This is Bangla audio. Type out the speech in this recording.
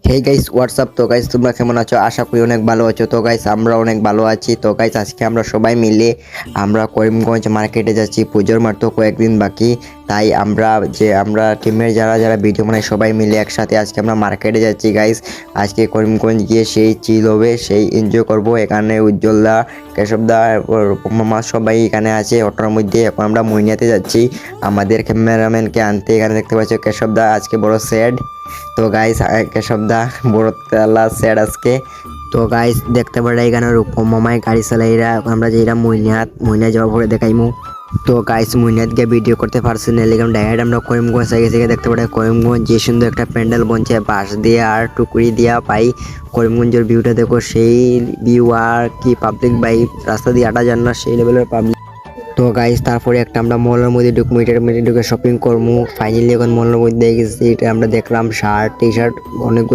Hey guys WhatsApp. তো গাইস তোমরা কেমন আছো? আশা করি অনেক ভালো আছো। তো গাইস আমরা অনেক ভালো আছি। তো গাইস আজকে আমরা সবাই মিলে আমরা করিমগঞ্জ মার্কেটে যাচ্ছি। পুজোর মাত্র কয়েকদিন বাকি, তাই আমরা টিমের যারা যারা ভিডিও বানাই সবাই মিলে একসাথে আজকে আমরা মার্কেটে যাচ্ছি গাইস। আজকে করিমগঞ্জ গিয়ে সেই চিল হবে, সেই এনজয় করব। এখানে উজ্জ্বলদা, কেশবদা, মামা সবাই এখানে আছে অটোর মধ্যে। এখন আমরা মইনিয়াতে যাচ্ছি আমাদের ক্যামেরাম্যানকে আনতে। এখানে দেখতে পাচ্ছ কেশবদা আজকে বড় স্যাড। তো গাইস কেশবদা বড় তেলা স্যাড আজকে। তো গাইস দেখতে পারে এখানে রূপম মামায় গাড়ি চালাইরা আমরা যেটা মইনিয়াত যাওয়ার পরে দেখাইমু। তো গাইস মইনিয়াত গিয়ে ভিডিও করতে পারছি না, লেগে ডাইরেক্ট আমরা করিমগঞ্জ গেছি। দেখতে পারে করিমগঞ্জ যে সুন্দর একটা প্যান্ডেল বনছে বাঁশ দিয়ে আর টুকরি দিয়া পাই। করিমগঞ্জের ভিউটা দেখো, সেই ভিউ আর কি পাবলিক বাই রাস্তা দিয়ে হাঁটা যান না, সেই লেভেলের পাবলিক। তো গাইস তারপরে একটা আমরা মলের মধ্যে ঢুকে শপিং করবো। ফাইনালি এখন মলের মধ্যে গেছি, এটা আমরা দেখলাম শার্ট টি শার্ট অনেকগুলো।